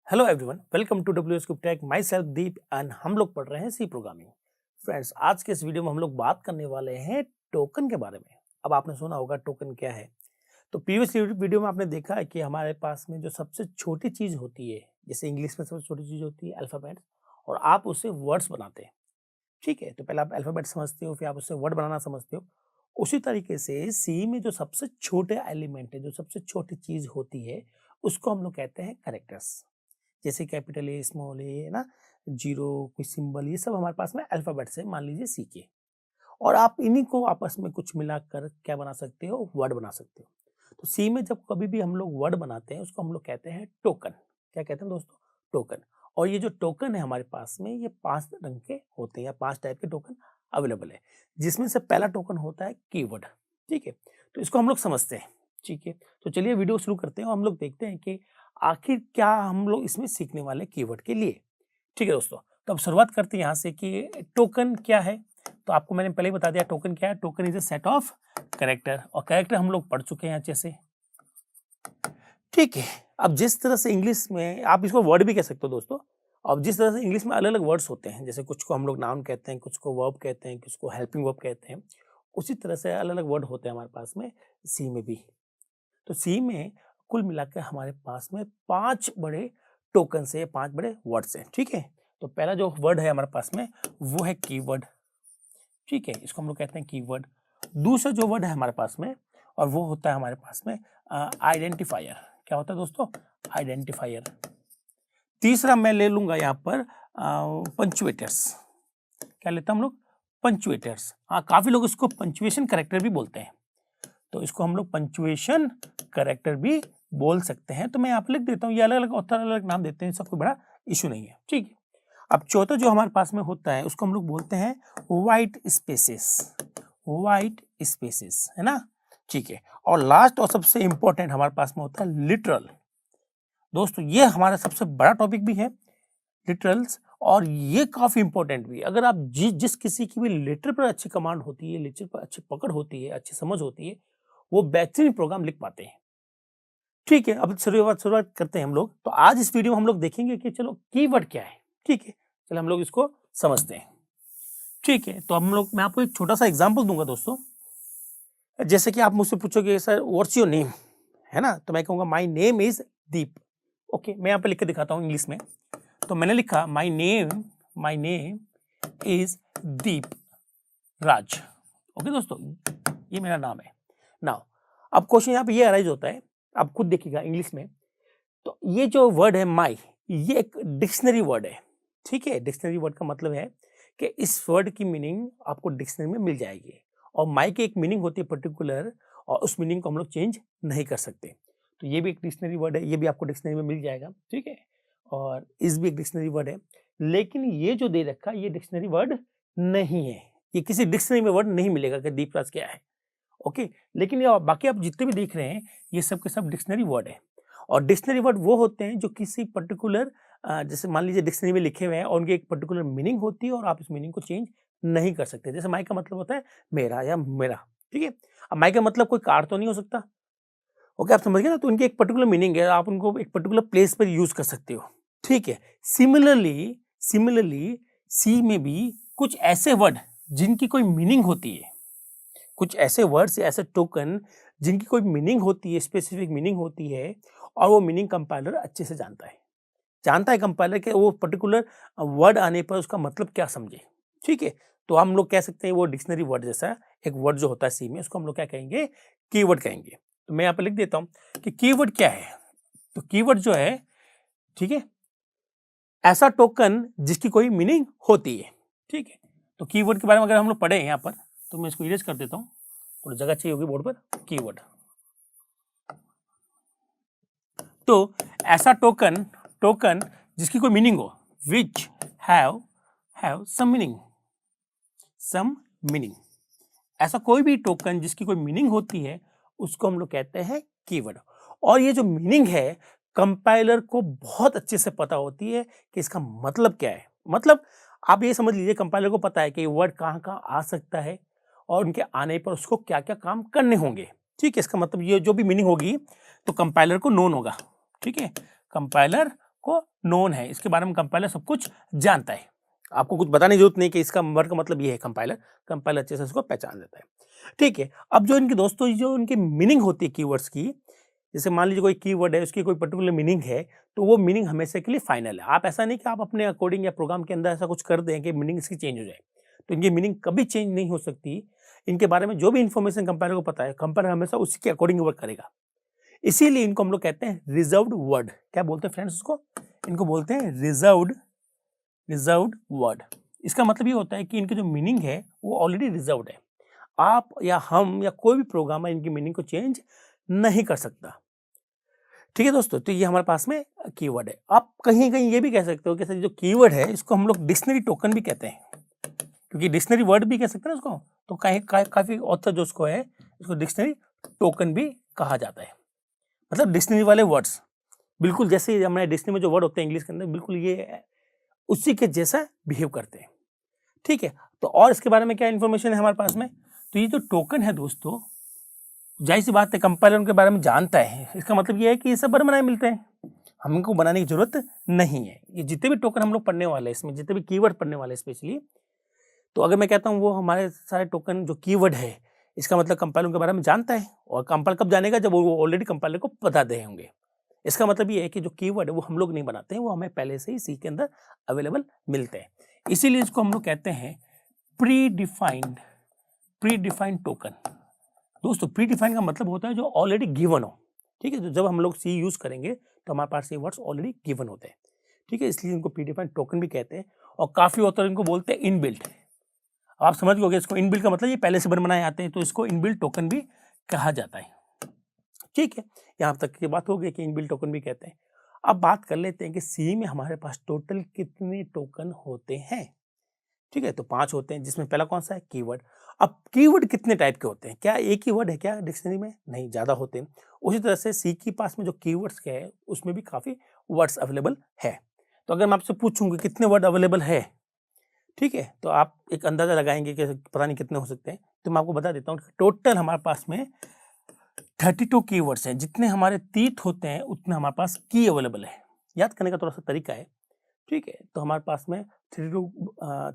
Hello everyone, welcome to W S tech. Myself Deep and हम लोग पढ़ रहे हैं सी प्रोग्रामिंग। फ्रेंड्स, आज के इस वीडियो में हम लोग बात करने वाले हैं टोकन के बारे में। अब आपने सुना होगा टोकन क्या है। तो प्रीवियस वीडियो में आपने देखा है कि हमारे पास में जो सबसे छोटी चीज़ होती है, जैसे इंग्लिश में सबसे छोटी चीज़ होती है अल्फ़ाबेट, और आप उससे वर्ड्स बनाते हैं। ठीक है, तो पहले आप अल्फ़ाबेट समझते हो, फिर आप उससे वर्ड बनाना समझते हो। उसी तरीके से सी में जो सबसे छोटे एलिमेंट है, जो सबसे छोटी चीज़ होती है, उसको हम लोग कहते हैं कैरेक्टर्स। जैसे कैपिटल ए, स्मॉल ए, है ना, जीरो, कोई सिंबल, ये सब हमारे पास में अल्फाबेट्स है, मान लीजिए सी के। और आप इन्हीं को आपस में कुछ मिलाकर क्या बना सकते हो, वर्ड बना सकते हो। तो सी में जब कभी भी हम लोग वर्ड बनाते हैं, उसको हम लोग कहते हैं टोकन। क्या कहते हैं दोस्तों? टोकन। और ये जो टोकन है हमारे पास में, ये 5 रंग के होते हैं या 5 टाइप के टोकन अवेलेबल है, जिसमें से पहला टोकन होता है कीवर्ड। ठीक है, तो इसको हम लोग समझते हैं। ठीक है, तो चलिए वीडियो शुरू करते हैं और हम लोग देखते हैं कि आखिर क्या हम लोग इसमें सीखने वाले कीवर्ड के लिए। ठीक है दोस्तों, तो अब शुरुआत करते हैं यहाँ से कि टोकन क्या है। तो आपको मैंने पहले ही बता दिया टोकन क्या है। Token is a set of character, और कैरेक्टर हम लोग पढ़ चुके हैं अच्छे से। ठीक है, अब जिस तरह से इंग्लिश में आप इसको वर्ड भी कह सकते हो दोस्तों। अब जिस तरह से इंग्लिश में अलग अलग वर्ड्स होते हैं, जैसे कुछ को हम लोग नाउन कहते हैं, कुछ को वर्ब कहते हैं, कुछ को हेल्पिंग वर्ब कहते हैं, उसी तरह से अलग अलग वर्ड होते हैं हमारे पास में सी में भी। तो सी में कुल मिलाकर हमारे पास में 5 बड़े टोकन है, 5 बड़े वर्ड्स हैं। ठीक है, तो पहला जो वर्ड है हमारे पास में वो है कीवर्ड। ठीक है, इसको हम लोग कहते हैं कीवर्ड। दूसरा जो वर्ड है हमारे पास में, और वो होता है हमारे पास में आइडेंटिफायर। क्या होता है दोस्तों? आइडेंटिफायर। तीसरा मैं ले लूंगा यहाँ पर पंचुएटर्स। क्या लेते हैं हम लोग? पंचुएटर्स। हाँ, काफी लोग इसको पंचुएशन करेक्टर भी बोलते हैं, तो इसको हम लोग पंचुएशन करेक्टर भी बोल सकते हैं। तो मैं यहाँ पे लिख देता हूँ, ये अलग अलग ऑथर अलग अलग नाम देते हैं, सब कोई बड़ा इशू नहीं है। ठीक है, अब चौथा जो हमारे पास में होता है उसको हम लोग बोलते हैं वाइट स्पेसेस। वाइट स्पेसेस, है ना? ठीक है, और लास्ट और सबसे इंपॉर्टेंट हमारे पास में होता है लिटरल। दोस्तों, ये हमारा सबसे बड़ा टॉपिक भी है, लिटरल्स, और ये काफी इंपॉर्टेंट भी। अगर आप जिस किसी की भी लिटर पर अच्छी कमांड होती है, लिटर पर अच्छी पकड़ होती है, अच्छी समझ होती है, वो बेहतरीन प्रोग्राम लिख पाते हैं। ठीक है, अब शुरुआत करते हैं हम लोग। तो आज इस वीडियो में हम लोग देखेंगे कि चलो कीवर्ड क्या है। ठीक है, चलो हम लोग इसको समझते हैं। ठीक है, तो मैं आपको एक छोटा सा एग्जांपल दूंगा दोस्तों। जैसे कि आप मुझसे पूछोगे सर व्हाट्स योर नेम, है ना, तो मैं कहूंगा my name is Deep. Okay, मैं यहाँ पे लिख के दिखाता हूँ इंग्लिश में। तो मैंने लिखा my name is Deep Raj. Okay दोस्तों, ये मेरा नाम है। नाउ अब क्वेश्चन यहाँ पे ये अराइज होता है, आप खुद देखिएगा इंग्लिश में। तो ये जो वर्ड है माई, ये एक डिक्शनरी वर्ड है। ठीक है, डिक्शनरी वर्ड का मतलब है कि इस वर्ड की मीनिंग आपको डिक्शनरी में मिल जाएगी, और माई की एक मीनिंग होती है पर्टिकुलर, और उस मीनिंग को हम लोग चेंज नहीं कर सकते। तो ये भी एक डिक्शनरी वर्ड है, ये भी आपको डिक्शनरी में मिल जाएगा। ठीक है, और इस भी एक डिक्शनरी वर्ड है, लेकिन ये जो दे रखा ये डिक्शनरी वर्ड नहीं है। ये किसी डिक्शनरी में वर्ड नहीं मिलेगा कि दीपराज क्या है। ओके, लेकिन ये बाकी आप जितने भी देख रहे हैं, ये सब के सब डिक्शनरी वर्ड है। और डिक्शनरी वर्ड वो होते हैं जो किसी पर्टिकुलर, जैसे मान लीजिए डिक्शनरी में लिखे हुए हैं और उनकी एक पर्टिकुलर मीनिंग होती है, और आप इस मीनिंग को चेंज नहीं कर सकते। जैसे माई का मतलब होता है मेरा या मेरा। ठीक है, अब माई का मतलब कोई कार तो नहीं हो सकता। ओके, आप समझ गए ना? तो उनकी एक पर्टिकुलर मीनिंग है, आप उनको एक पर्टिकुलर प्लेस पर यूज कर सकते हो। ठीक है, सिमिलरली सी में भी कुछ ऐसे वर्ड जिनकी कोई मीनिंग होती है, कुछ ऐसे वर्ड्स या ऐसे टोकन जिनकी कोई मीनिंग होती है, स्पेसिफिक मीनिंग होती है, और वो मीनिंग कंपाइलर अच्छे से जानता है कंपाइलर कि वो पर्टिकुलर वर्ड आने पर उसका मतलब क्या समझे। ठीक है, तो हम लोग कह सकते हैं वो डिक्शनरी वर्ड जैसा एक वर्ड जो होता है सी में, उसको हम लोग क्या कहेंगे? कीवर्ड कहेंगे। तो मैं यहाँ पे लिख देता हूं कि कीवर्ड क्या है। तो कीवर्ड जो है, ठीक है, ऐसा टोकन जिसकी कोई मीनिंग होती है। ठीक है, तो कीवर्ड के बारे में अगर हम लोग पढ़े यहाँ पर, तो मैं इसको इरेज कर देता हूँ, थोड़ी जगह चाहिए होगी बोर्ड पर। कीवर्ड, तो ऐसा टोकन जिसकी कोई मीनिंग हो, विच हैव सम मीनिंग। ऐसा कोई भी टोकन जिसकी कोई मीनिंग होती है, उसको हम लोग कहते हैं कीवर्ड। और ये जो मीनिंग है, कंपाइलर को बहुत अच्छे से पता होती है कि इसका मतलब क्या है। मतलब आप ये समझ लीजिए, कंपाइलर को पता है कि ये वर्ड कहाँ कहाँ आ सकता है, और उनके आने पर उसको क्या क्या काम करने होंगे। ठीक है, इसका मतलब ये जो भी मीनिंग होगी, तो कंपाइलर को नोन होगा। ठीक है, कंपाइलर को नोन है, इसके बारे में कंपाइलर सब कुछ जानता है। आपको कुछ बताने की जरूरत नहीं कि इसका वर्ड का मतलब ये है, कंपाइलर अच्छे से इसको पहचान लेता है। ठीक है, अब जो इनके दोस्तों जो इनकी मीनिंग होती है कीवर्ड्स की, जैसे मान लीजिए कोई कीवर्ड है, उसकी कोई पर्टिकुलर मीनिंग है, तो वो मीनिंग हमेशा के लिए फाइनल है। आप ऐसा नहीं कि आप अपने अकॉर्डिंग या प्रोग्राम के अंदर ऐसा कुछ कर दें कि मीनिंग इसकी चेंज हो जाए, तो इनकी मीनिंग कभी चेंज नहीं हो सकती। इनके बारे में जो भी इंफॉर्मेशन कंपाइलर को पता है, कंपाइलर हमेशा उसी के अकॉर्डिंग वर्क करेगा। इसीलिए इनको हम लोग कहते हैं रिजर्व्ड वर्ड। क्या बोलते हैं फ्रेंड्स उसको? इनको बोलते हैं रिजर्व्ड वर्ड। इसका मतलब ये होता है कि इनकी जो मीनिंग है वो ऑलरेडी रिजर्व्ड है। आप या हम या कोई भी प्रोग्रामर इनकी मीनिंग को चेंज नहीं कर सकता। ठीक है दोस्तों, तो ये हमारे पास में कीवर्ड है। आप कहीं कहीं ये भी कह सकते हो कि सर जो कीवर्ड है इसको हम लोग डिक्शनरी टोकन भी कहते हैं, क्योंकि डिक्शनरी वर्ड भी कह सकते हैं उसको। तो काफी ऑथर जो उसको है, इसको डिक्शनरी टोकन भी कहा जाता है। मतलब डिक्शनरी वाले वर्ड्स, बिल्कुल जैसे हमारे डिक्शनरी में जो वर्ड होते हैं इंग्लिश के अंदर, बिल्कुल ये उसी के जैसा बिहेव करते हैं। ठीक है, तो और इसके बारे में क्या इन्फॉर्मेशन है हमारे पास में? तो ये जो टोकन है दोस्तों, जाहिर सी बात है कंपाइलर उनके बारे में जानता है। इसका मतलब ये है कि ये सब बने बनाए मिलते हैं, हमको बनाने की जरूरत नहीं है। ये जितने भी टोकन हम लोग पढ़ने वाले हैं, इसमें जितने भी कीवर्ड पढ़ने वाले हैं स्पेशली, तो अगर मैं कहता हूँ वो हमारे सारे टोकन जो कीवर्ड है, इसका मतलब कंपाइलर उनके बारे में जानता है। और कंपाइलर कब जानेगा? जब वो ऑलरेडी कंपाइलर को बता दे होंगे। इसका मतलब ये है कि जो कीवर्ड है वो हम लोग नहीं बनाते हैं, वो हमें पहले से ही सी के अंदर अवेलेबल मिलते हैं। इसीलिए इसको हम लोग कहते हैं प्री डिफाइंड टोकन। दोस्तों प्री डिफाइंड का मतलब होता है जो ऑलरेडी गिवन हो। ठीक है, तो जब हम लोग सी यूज करेंगे तो हमारे पास ये वर्ड्स ऑलरेडी गिवन होते हैं। ठीक है, इसलिए इनको प्री डिफाइंड टोकन भी कहते हैं। और काफी ऑथर इनको बोलते हैं इनबिल्ट। आप समझ गए इसको, इनबिल्ट का मतलब ये पहले से बनाए आते हैं, तो इसको इनबिल्ट टोकन भी कहा जाता है। ठीक है, यहाँ तक की बात हो गई कि इनबिल्ट टोकन भी कहते हैं। अब बात कर लेते हैं कि सी में हमारे पास टोटल कितने टोकन होते हैं। ठीक है, तो 5 होते हैं, जिसमें पहला कौन सा है? कीवर्ड। अब कीवर्ड कितने टाइप के होते हैं? क्या एक ही वर्ड है क्या डिक्शनरी में? नहीं, ज्यादा होते हैं। उसी तरह से सी के पास में जो कीवर्ड्स के है उसमें भी काफी वर्ड्स अवेलेबल है। तो अगर मैं आपसे पूछूंगी कितने वर्ड अवेलेबल है, ठीक है, तो आप एक अंदाजा लगाएंगे कि पता नहीं कितने हो सकते हैं। तो मैं आपको बता देता हूँ, टोटल हमारे पास में 32 कीवर्ड्स हैं। जितने हमारे तीत होते हैं उतने हमारे पास की अवेलेबल है। याद करने का थोड़ा सा तरीका है। ठीक है, तो हमारे पास में 32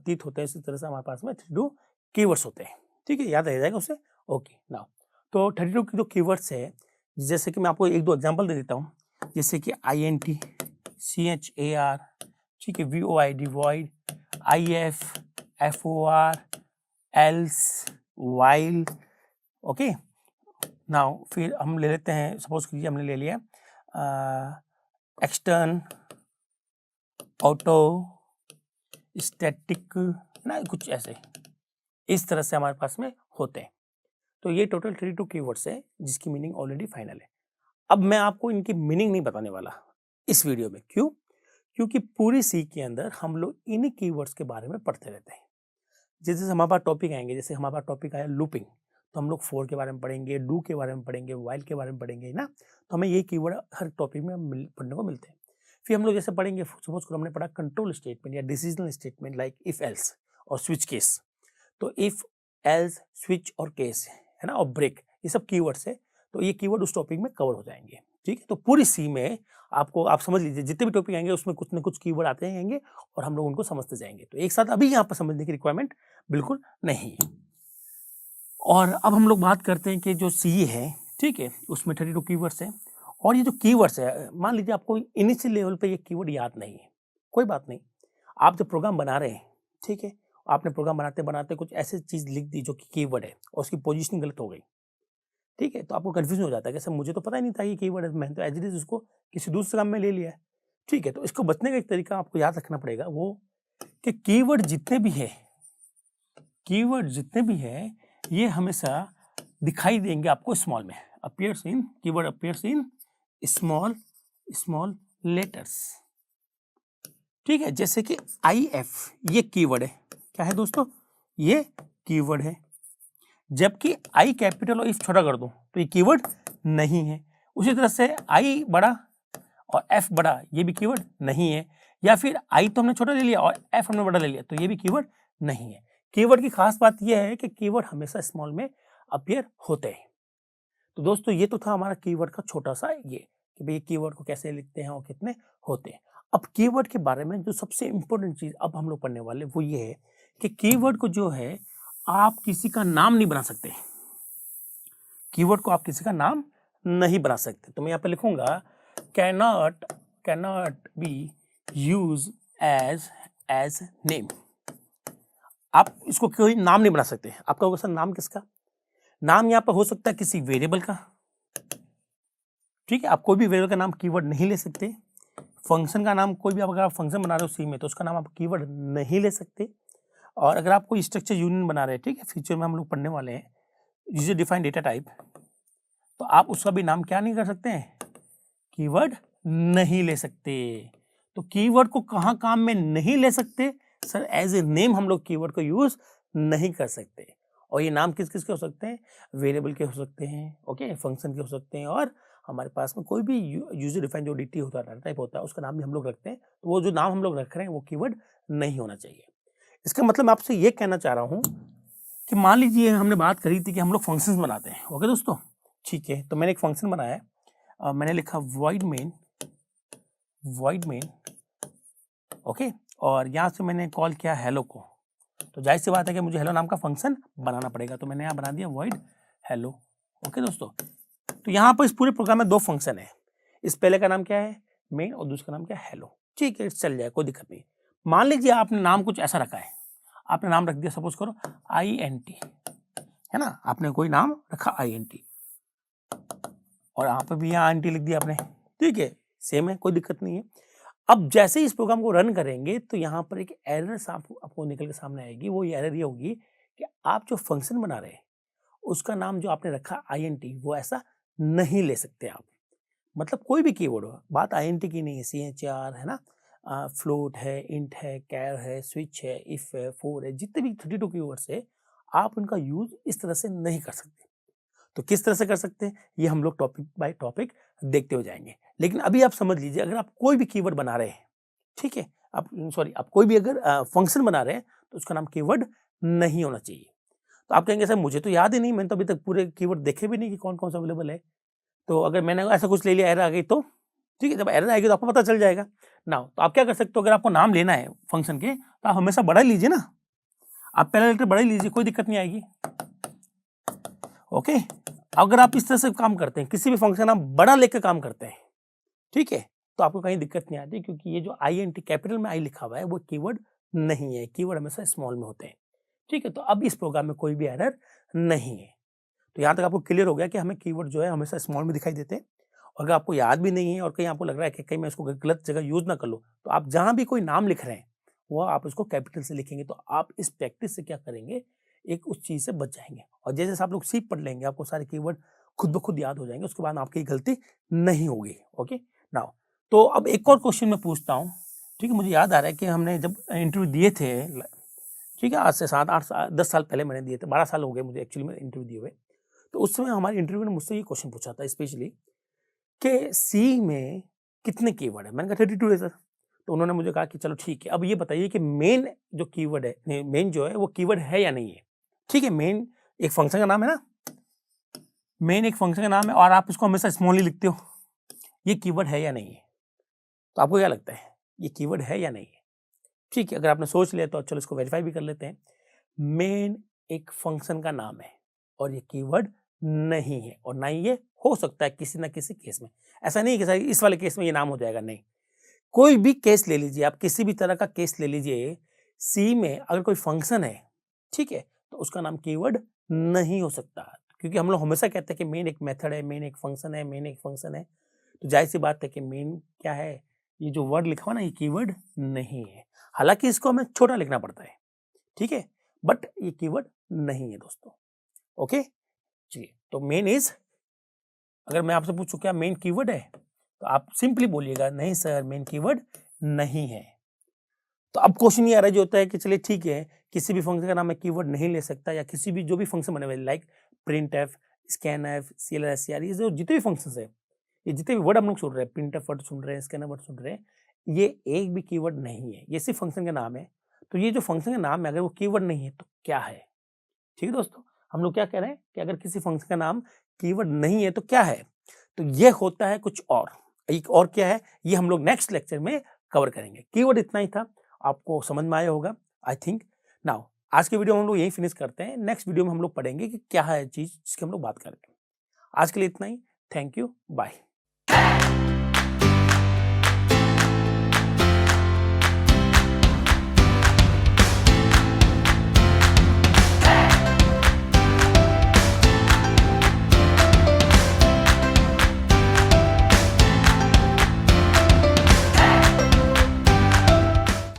तीत होते हैं, इसी तरह से हमारे पास में 32 कीवर्ड्स होते हैं। ठीक है, याद रह जाएगा उससे। ओके, नाउ तो 32 की जो कीवर्ड्स है, जैसे कि मैं आपको एक दो एग्जांपल दे देता हूँ। जैसे कि INT, CHAR, ठीक है, VOID void, IF, FOR, else, while। Okay, now फिर हम ले लेते हैं, सपोज कीजिए हमने ले लिया एक्सटर्न, ऑटो, स्टैटिक, ना कुछ ऐसे इस तरह से हमारे पास में होते हैं। तो ये टोटल 32 कीवर्ड्स है जिसकी मीनिंग ऑलरेडी फाइनल है। अब मैं आपको इनकी मीनिंग नहीं बताने वाला इस वीडियो में। क्यों? क्योंकि पूरी सी के अंदर हम लोग इन्हीं कीवर्ड्स के बारे में पढ़ते रहते हैं। जैसे हमारे पास टॉपिक आएंगे, जैसे हमारे पास टॉपिक आया लूपिंग, तो हम लोग फॉर के बारे में पढ़ेंगे, डू के बारे में पढ़ेंगे, वाइल के बारे में पढ़ेंगे ना। तो हमें ये कीवर्ड हर टॉपिक में पढ़ने को मिलते हैं। फिर हम लोग जैसे पढ़ेंगे, सपोज हमने पढ़ा कंट्रोल स्टेटमेंट या decisional statement like if else और स्विच केस। तो इफ एल्स, स्विच और केस है ना, और ब्रेक, ये सब कीवर्ड्स है। तो ये कीवर्ड उस टॉपिक में कवर हो जाएंगे। ठीक है, तो पूरी सी में आपको, आप समझ लीजिए जितने भी टॉपिक आएंगे उसमें कुछ ना कुछ कीवर्ड आते रहेंगे और हम लोग उनको समझते जाएंगे। तो एक साथ अभी यहाँ पर समझने की रिक्वायरमेंट बिल्कुल नहीं है। और अब हम लोग बात करते हैं कि जो सी है, ठीक है, उसमें 32 कीवर्ड्स हैं। और ये जो कीवर्ड्स है, मान लीजिए आपको इनिशियल लेवल पे ये कीवर्ड याद नहीं है, कोई बात नहीं। आप जब प्रोग्राम बना रहे हैं, ठीक है, आपने प्रोग्राम बनाते बनाते कुछ ऐसी चीज लिख दी जो कि कीवर्ड है और उसकी पोजीशनिंग गलत हो गई, ठीक है, तो आपको कंफ्यूजन हो जाता है कि सर मुझे तो पता ही नहीं था ये कीवर्ड है, मैंने तो एज इट इज उसको किसी दूसरे काम में ले लिया है। ठीक है, तो इसको बचने का एक तरीका आपको याद रखना पड़ेगा, वो कि कीवर्ड जितने भी है ये हमेशा दिखाई देंगे आपको स्मॉल में। Keyword appears in small letters. ठीक है, जैसे कि IF ये कीवर्ड है, क्या है दोस्तों? ये कीवर्ड है। जबकि I कैपिटल और इफ छोटा कर दो तो ये कीवर्ड नहीं है। उसी तरह से I बड़ा और F बड़ा, ये भी कीवर्ड नहीं है। या फिर I तो हमने छोटा ले लिया और F हमने बड़ा ले लिया, तो ये भी कीवर्ड नहीं है। कीवर्ड की खास बात यह है कि कीवर्ड हमेशा स्मॉल में अपीयर होते हैं। तो दोस्तों ये तो था हमारा कीवर्ड का छोटा सा ये कि भाई कीवर्ड को कैसे लिखते हैं और कितने होते हैं। अब कीवर्ड के बारे में जो सबसे इंपॉर्टेंट चीज अब हम लोग पढ़ने वाले वो ये है कि कीवर्ड को जो है आप किसी का नाम नहीं बना सकते। कीवर्ड को आप किसी का नाम नहीं बना सकते। तो मैं यहाँ पे लिखूंगा cannot be use as name. आप इसको कोई नाम नहीं बना सकते। आपका होगा सर नाम किसका? नाम यहाँ पर हो सकता है किसी वेरिएबल का, ठीक है। आप कोई भी वेरिएबल का नाम कीवर्ड नहीं ले सकते। फंक्शन का नाम, कोई भी अगर आप फंक्शन बना रहे हो सी में तो उसका नाम आप कीवर्ड नहीं ले सकते। और अगर आप कोई स्ट्रक्चर यूनियन बना रहे हैं, ठीक है, फ्यूचर में हम लोग पढ़ने वाले हैं यूजर डिफाइंड डेटा टाइप, तो आप उसका भी नाम क्या नहीं कर सकते हैं? कीवर्ड नहीं ले सकते। तो कीवर्ड को कहाँ काम में नहीं ले सकते सर? एज ए नेम हम लोग कीवर्ड को यूज नहीं कर सकते। और ये नाम किस किस के हो सकते हैं? वेरिएबल के हो सकते हैं, ओके, फंक्शन के हो सकते हैं, और हमारे पास में कोई भी यूजर डिफाइंड जो डीटी होता है, डाटा टाइप होता है, उसका नाम भी हम लोग रखते हैं। तो वो जो नाम हम लोग रख रहे हैं वो कीवर्ड नहीं होना चाहिए। इसका मतलब मैं आपसे ये कहना चाह रहा हूँ कि मान लीजिए हमने बात करी थी कि हम लोग फंक्शंस बनाते हैं, ओके दोस्तों, ठीक है। तो मैंने एक फंक्शन बनाया है, मैंने लिखा void main, ओके, और यहाँ से मैंने कॉल किया हेलो को। तो जाहिर सी बात है कि मुझे हेलो नाम का फंक्शन बनाना पड़ेगा, तो मैंने यहाँ बना दिया void हेलो, ओके दोस्तों। तो यहाँ पर इस पूरे प्रोग्राम में दो फंक्शन है। इस पहले का नाम क्या है? मेन, और दूसरा नाम क्या है? हेलो, ठीक है, चल जाए, कोई दिक्कत नहीं। मान लीजिए आपने नाम कुछ ऐसा रखा है, आपने नाम रख दिया सपोज करो INT, है ना, आपने कोई नाम रखा INT, और यहाँ पर भी यहाँ INT लिख दिया आपने, ठीक है, सेम है, कोई दिक्कत नहीं है। अब जैसे ही इस प्रोग्राम को रन करेंगे तो यहाँ पर एक एरर आपको निकल के सामने आएगी। वो एरर ये होगी कि आप जो फंक्शन बना रहे हैं उसका नाम जो आपने रखा INT वो ऐसा नहीं ले सकते आप। मतलब कोई भी कीवर्ड हो, बात INT की नहीं है, CHR है ना, फ्लोट है, इंट है, कैर है, स्विच है, इफ है, फोर है, जितने भी 32 कीवर्ड्स है आप उनका यूज इस तरह से नहीं कर सकते। तो किस तरह से कर सकते हैं ये हम लोग टॉपिक बाय टॉपिक देखते हो जाएंगे। लेकिन अभी आप समझ लीजिए, अगर आप कोई भी कीवर्ड बना रहे हैं, ठीक है, आप कोई भी अगर फंक्शन बना रहे हैं तो उसका नाम कीवर्ड नहीं होना चाहिए। तो आप कहेंगे सर मुझे तो याद ही नहीं, मैंने तो अभी तक पूरे कीवर्ड देखे भी नहीं कि कौन कौन सा अवेलेबल है। तो अगर मैंने ऐसा कुछ ले लिया, एरर आ गई तो ठीक है, जब एरर आएगी तो आपको पता चल जाएगा ना। तो आप क्या कर सकते हो, अगर आपको नाम लेना है फंक्शन के तो आप हमेशा बड़ा लीजिए ना, आप पहला लेटर बड़ा ही लीजिए, कोई दिक्कत नहीं आएगी, ओके। अगर आप इस तरह से काम करते हैं, किसी भी फंक्शन आप बड़ा लेकर काम करते हैं, ठीक है, तो आपको कहीं दिक्कत नहीं आती, क्योंकि ये जो INT कैपिटल में आई लिखा हुआ है वो कीवर्ड नहीं है, कीवर्ड हमेशा स्मॉल में होते हैं, ठीक है। तो अब इस प्रोग्राम में कोई भी एरर नहीं है। तो यहाँ तक आपको क्लियर हो गया कि हमें कीवर्ड जो है हमेशा स्मॉल में दिखाई देते हैं। अगर आपको याद भी नहीं है और कहीं आपको लग रहा है कि कहीं मैं इसको गलत जगह यूज ना कर लूँ, तो आप जहाँ भी कोई नाम लिख रहे हैं वो आप उसको कैपिटल से लिखेंगे। तो आप इस प्रैक्टिस से क्या करेंगे, एक उस चीज़ से बच जाएंगे। और जैसे जैसे आप लोग सीख पढ़ लेंगे आपको सारे कीवर्ड खुद ब खुद याद हो जाएंगे, उसके बाद आपकी गलती नहीं होगी, ओके। नाउ तो अब एक और क्वेश्चन मैं पूछता हूँ, ठीक है। मुझे याद आ रहा है कि हमने जब इंटरव्यू दिए थे, ठीक है, आज से 7-8-10 साल पहले मैंने दिए थे, 12 साल हो गए मुझे एक्चुअली में इंटरव्यू दिए हुए। तो उस समय हमारे इंटरव्यू ने मुझसे ये क्वेश्चन पूछा था स्पेशली कि सी में कितने कीवर्ड है। मैंने कहा 32 है सर। तो उन्होंने मुझे कहा कि चलो ठीक है, अब ये बताइए कि मेन जो कीवर्ड है, मेन जो है वो कीवर्ड है या नहीं है, ठीक है। मेन एक फंक्शन का नाम है ना, मेन एक फंक्शन का नाम है और आप इसको हमेशा स्मॉली लिखते हो, ये कीवर्ड है या नहीं है? तो आपको क्या लगता है ये कीवर्ड है या नहीं है? ठीक है, अगर आपने सोच लिया तो चलो इसको वेरीफाई भी कर लेते हैं। मेन एक फंक्शन का नाम है और ये कीवर्ड नहीं है, और ना ही ये हो सकता है किसी ना किसी केस में। ऐसा नहीं कि सर इस वाले केस में ये नाम हो जाएगा, नहीं। कोई भी केस ले लीजिए आप, किसी भी तरह का केस ले लीजिए, सी में अगर कोई फंक्शन है, ठीक है, तो उसका नाम कीवर्ड नहीं हो सकता, क्योंकि हम लोग हमेशा कहते हैं कि मेन एक मेथड है, मेन एक फंक्शन है, मेन एक फंक्शन है। तो जाहिर सी बात है कि मेन क्या है, ये जो वर्ड लिखा हुआ ना, ये कीवर्ड नहीं है। हालांकि इसको हमें छोटा लिखना पड़ता है, ठीक है, बट ये कीवर्ड नहीं है दोस्तों, ओके। चलिए, तो मेन इज, अगर मैं आपसे पूछूं क्या मेन कीवर्ड है, तो आप सिंपली बोलिएगा नहीं सर मेन कीवर्ड नहीं है। तो अब क्वेश्चन ये आ रहा है जो होता है कि चलिए ठीक है, किसी भी फंक्शन का नाम मैं कीवर्ड नहीं ले सकता, या किसी भी जो भी फंक्शन बने हुए like print F, scan F, CLR, SCR, ये जो जितने भी फंक्शन है, ये जितने भी वर्ड हम लोग सुन रहे हैं, प्रिंट एफ वर्ड सुन रहे हैं, स्कैन वर्ड सुन रहे हैं, ये एक भी कीवर्ड नहीं है, ये सिर्फ फंक्शन का नाम है। तो ये जो फंक्शन का नाम है अगर वो कीवर्ड नहीं है तो क्या है? ठीक है दोस्तों, हम लोग क्या कह रहे हैं कि अगर किसी फंक्शन का नाम कीवर्ड नहीं है तो क्या है, तो ये होता है कुछ और। एक और क्या है ये हम लोग नेक्स्ट लेक्चर में कवर करेंगे। कीवर्ड इतना ही था, आपको समझ में आया होगा आई थिंक। नाउ आज के वीडियो में हम लोग यही फिनिश करते हैं। नेक्स्ट वीडियो में हम लोग पढ़ेंगे कि क्या है चीज़ जिसकी हम लोग बात करेंगे। आज के लिए इतना ही। Thank you, bye.